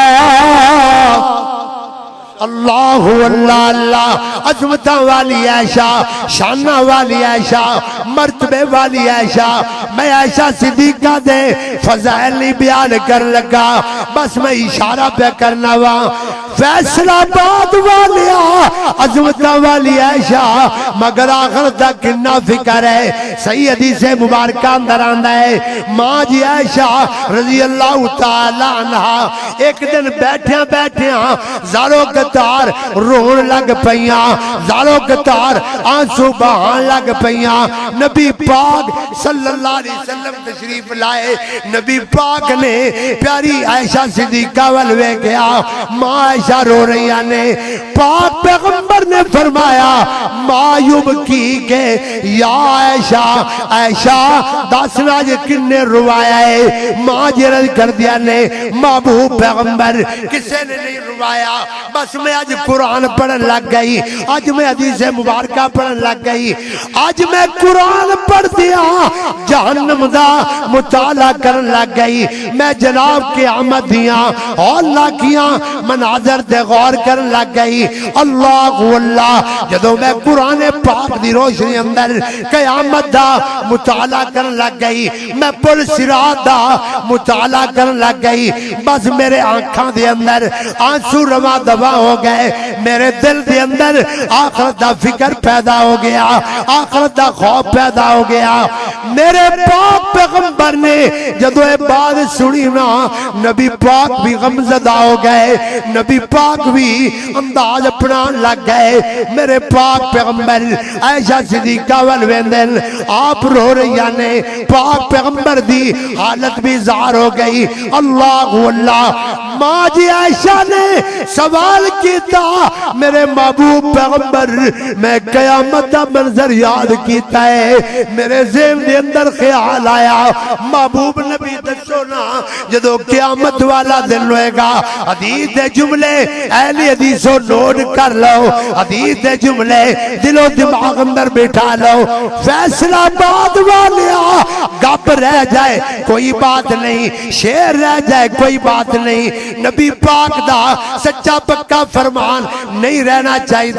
اللہ اللہ اللہ عظمت والی عائشہ شانہ والی عائشہ مرتبے والی عائشہ میں عائشہ صدیقہ دے فضائل نہیں بیان کر لگا بس میں اشارہ پہ کرنا ہوا فیصلہ باد والیا عظمت والی عائشہ مگر آخر تک کنا فکر ہے صحیح حدیث مبارکہ اندر آندہ ہے ماں جی عائشہ رضی اللہ تعالی عنہ ایک دن بیٹھیاں بیٹھیاں زاروں قطار رون لگ پئیاں زاروں قطار آنسو بہان لگ پئیاں نبی پاک صلی اللہ علیہ وسلم تشریف لائے نبی پاک نے پیاری عائشہ صدیقہ والوے گیا ماں عائشہ رو رہی نے پاک پیغمبر نے فرمایا مایوب کی کہ یا عائشہ عائشہ داسنا جے کنے روایا ہے ماں جرد کر دیا نے محبوب پیغمبر کسے نے نہیں روایا بس میں آج قرآن پڑھن لگ گئی آج میں حدیث مبارکہ پڑھن لگ گئی آج میں قرآن پڑھ دیا جہنم دا مطالعہ کرن لگ گئی میں جناب کی آمد دیا اور اللہ کیا مناظر دے غور کرن لگ گئی اللہ اللہ جدو میں قرآن پاک دی روشنی اندر قیامت دا مطالعہ کرن لگ گئی میں پل صراط دا مطالعہ کرن لگ گئی بس میرے آنکھاں دے اندر آنسو رواں دوا ہو گئے میرے دل دے اندر آخرت دا فکر پیدا ہو گیا آخرت دا خوف پیدا ہو گیا میرے پاک پیغمبر نے جدو اے بات سنی نا نبی پاک بھی غمزدہ ہو گئے نبی پاک بھی انداز اپنا لگ گئے میرے پاک پیغمبر عائشہ صدیقہ والویندن آپ رو رہی نے پاک پیغمبر دی حالت بھی ظاہر ہو گئی اللہ اللہ ماں جی عائشہ نے سوال کیتا میرے محبوب پیغمبر میں قیامت دا منظر یاد کیتا ہے میرے ذہن دے اندر خیال آیا محبوب نبی دسو نا جدو قیامت والا دن ہوئے گا حدیث دے جملے اہل حدیثوں نوٹ کر لو حدیث دے جملے دل و دماغ اندر بٹھا لو فیصلہ آباد والیا گپ رہ جائے کوئی بات نہیں شیر رہ جائے کوئی بات نہیں نبی پاک دا سچا پکا فرمان نہیں رہنا چاہیے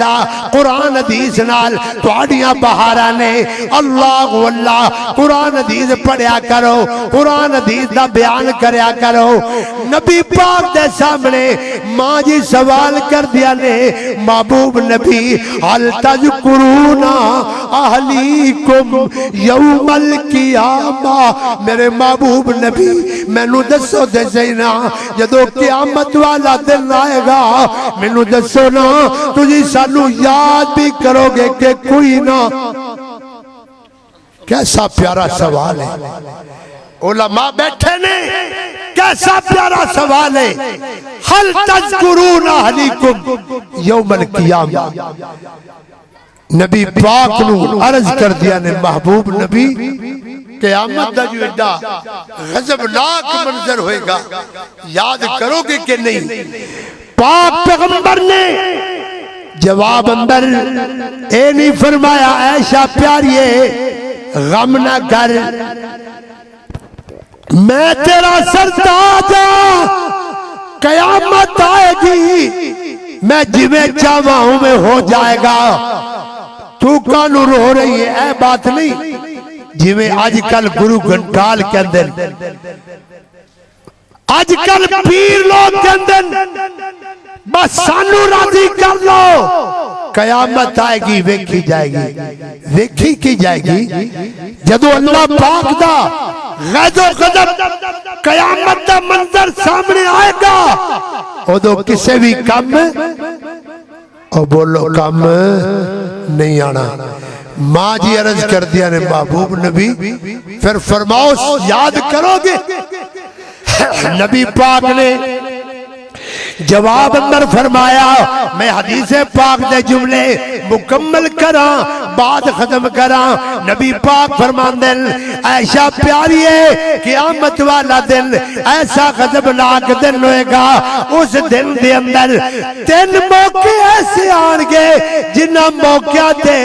قرآن حدیث نال تواڈیاں بہاراں نے اللہ واللہ قرآن حدیث پڑھیا کرو قرآن حدیث دا بیان کریا کرو نبی پاک دے سامنے ماں جی سوال کر دیا نے محبوب نبی حل تذکرون اہلیکم یوم القیامہ میرے محبوب نبی مینوں دسو تے سینا جدو قیامت والا دن آئے گا مینوں دسو نا تجھے سانو یاد بھی کرو گے کہ کوئی نہ کیسا پیارا سوال ہے علماء بیٹھے نے کیسا پیارا سوال ہے حل تذکرون اہلیکم یوم القیامہ نبی پاک نو عرض کر دیا نے محبوب نبی قیامت دا جو ایڈا غضبناک منظر ہوئے گا یاد کرو گے کہ نہیں پاک پیغمبر نے جواب اندر اے نہیں فرمایا عائشہ پیاریے غم نہ کر میں تیرا سرتاجا قیامت آئے گی میں جویں چاہواں ہوں میں ہو جائے گا تو کانو رو رہی ہے اے بات نہیں جویں آج کل گرو گھنٹال کے اندر آج کل پیر لوگ کے اندر بس سانو راضی کر لو قیامت آئے گی ویکھی جائے گی ویکھی کی جائے گی جدو اللہ پاک دا غضب و غضب قیامت دا منظر سامنے آئے گا ادو کسے بھی کم او بولو کم نہیں آنا ماں جی عرض کر دیا نے محبوب نبی پھر فرماؤ یاد کرو گے نبی پاک نے جواب اندر فرمایا میں حدیث پاک دے جملے مکمل کراں بات ختم کراں نبی پاک فرماندے عائشہ پیاری ہے قیامت والا دن ایسا غضبناک دن ہوئے گا اس دن دے اندر 3 موقع ایسے آن گے جنہ موقع تے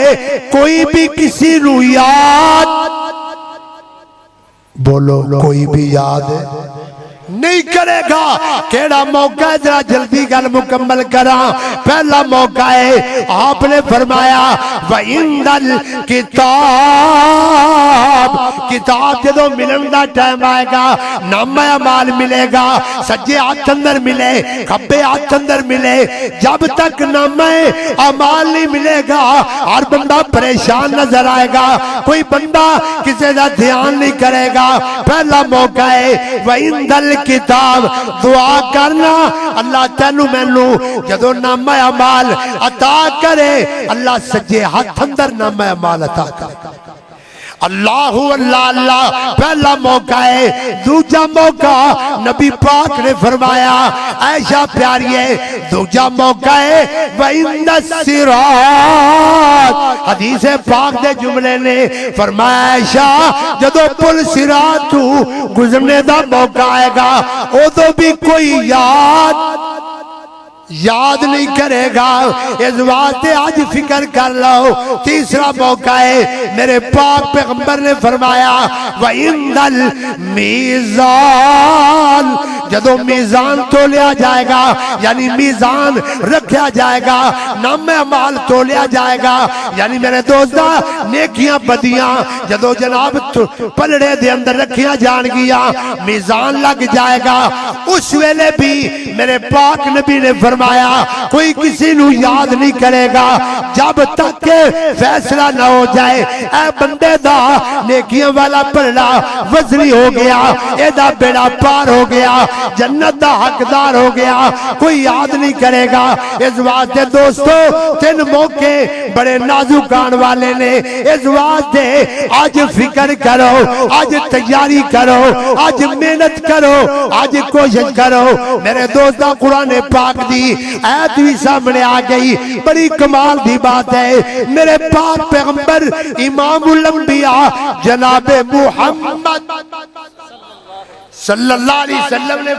کوئی بھی کسی نو یاد بولو کوئی بھی یاد نہیں کرے گا کیڑا موقع ہے ذرا جلدی گل مکمل کراں پہلا موقع ہے آپ نے فرمایا وَإِنْدَ الْكِتَابِ کتاب جدو ملن دا ٹائم آئے گا نامہ اعمال ملے گا سجے ہاتھ اندر ملے کھبے ہاتھ اندر ملے جب تک نامہ اعمال نہیں ملے گا ہر بندہ پریشان نظر آئے گا کوئی بندہ کسی دا دھیان نہیں کرے گا پہلا موقع ہے وَإِنْدَ کتاب دعا کرنا اللہ تینو مینو جدو نامہ اعمال عطا کرے اللہ سجے ہاتھ اندر نامہ اعمال عطا کرے اللہ اللہ اللہ پہلا موقع ہے دوجا موقع نبی پاک نے فرمایا عائشہ پیاری ہے دوجا موقع ہے وَإِنَّ الصِّرَاطِ حدیث پاک دے جملے نے فرمایا عائشہ جدو پل صراط تو گزرنے دا موقع آئے گا او تو بھی کوئی یاد نہیں کرے گا اس واسطے آج فکر کر لو تیسرا موقع ہے میرے پاک پیغمبر نے فرمایا وَإِنَّ الْمِيزَانِ جدو میزان تو لیا جائے گا یعنی میزان رکھیا جائے گا نام اعمال تو لیا جائے گا یعنی میرے دوستہ نیکیاں بدیاں جدو جناب پلڑے دے اندر رکھیا جان گیا میزان لگ جائے گا اس ویلے بھی میرے پاک نبی نے فرمایا کوئی کسی نو یاد نہیں کرے گا جب تک کہ فیصلہ نہ ہو جائے اے بندے دا نیکیاں والا پلڑا وزنی ہو گیا اے دا بیڑا پار ہو گیا جنت دا حقدار ہو گیا کوئی یاد نہیں کرے گا اس واسطے دوستو 3 موقع بڑے نازک آن والے نے اس واسطے آج فکر کرو آج تیاری کرو آج محنت کرو آج کوشش کرو میرے دوستہ قرآن پاک دی ایت بھی سامنے آ گئی. بڑی کمال دی بات ہے. میرے پاک پیغمبر امام الانبیاء جناب محمد صلی اللہ علیہ وسلم نے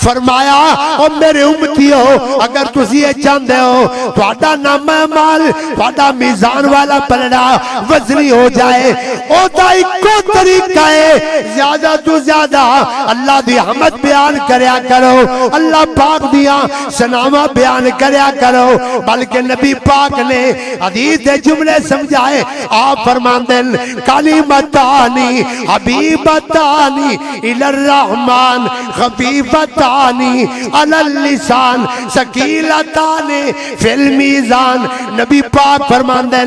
فرمایا او میرے امتیو اگر تسی یہ چاہتے ہو تہاڈا نام اعمال تہاڈا میزان والا پلڑا وزنی ہو جائے او دا ایکو طریقہ ہے زیادہ تو زیادہ اللہ دی حمد بیان کریا کرو, اللہ پاک دیا سناما بیان کریا کرو. بلکہ نبی پاک نے حدیث دے جملے سمجھائے. آپ فرماندے کلمتانی حبیبتانی الرحمن خفیفتانی علی اللسان ثقیلتان فی المیزان. نبی پاک فرماندے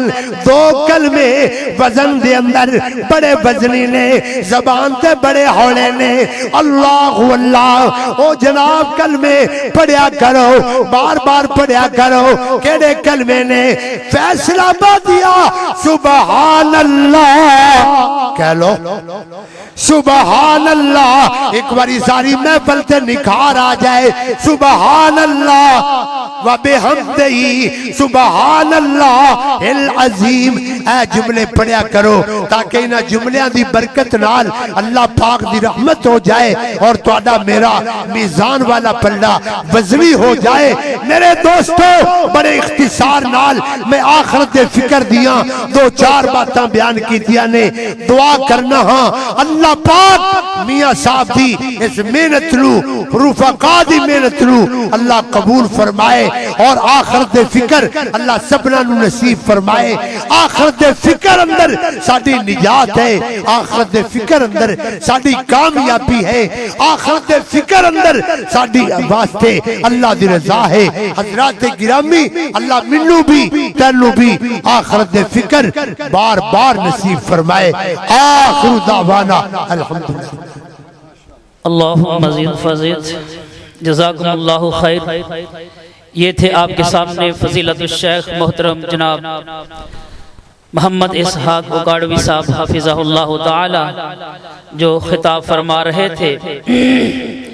دو کلمے وزن دے اندر بڑے وزنی نے, زبان تے بڑے ہولے نے. اللہ اللہ او جناب کلمے پڑھیا کرو, بار بار پڑھیا کرو. کیڑے کلمے نے؟ فیصلہ دیا سبحان اللہ کہہ لو, سبحان اللہ. ایک باری ساری محفل تے نکھار آ جائے. سبحان اللہ و بحمدہ سبحان اللہ العظیم. اے جملے پڑھیا کرو تاکہ انہاں جملیاں دی برکت نال اللہ پاک دی رحمت ہو جائے اور تہاڈا میرا میزان والا پلڑا وزنی ہو جائے. میرے دوستو بڑے اختصار نال میں آخرت دے فکر دیاں دو چار باتاں بیان کیتیاں نے. دعا کرنا ہاں اللہ پاک میاں صاحب دی اس محنت نو رفقا دی محنت نو اللہ قبول فرمائے اور آخرت دے فکر اللہ سبنا نو نصیب فرمائے. آخرت دے فکر اندر ساڈی نجات ہے, آخرت دے فکر اندر ساڈی کامیابی ہے, آخرت دے فکر اندر ساڈی واسطے اللہ دی رضا ہے. حضرات گرامی اللہ منو بھی تینو بھی آخرت دے فکر بار بار نصیب فرمائے. آخر دعوانا الحمدللہ. اللہم مزید فضیت. جزاکم اللہ خیر. یہ تھے آپ کے سامنے فضیلت الشیخ محترم جناب محمد اسحاق اگاڑوی صاحب حافظہ اللہ تعالی جو خطاب فرما رہے تھے.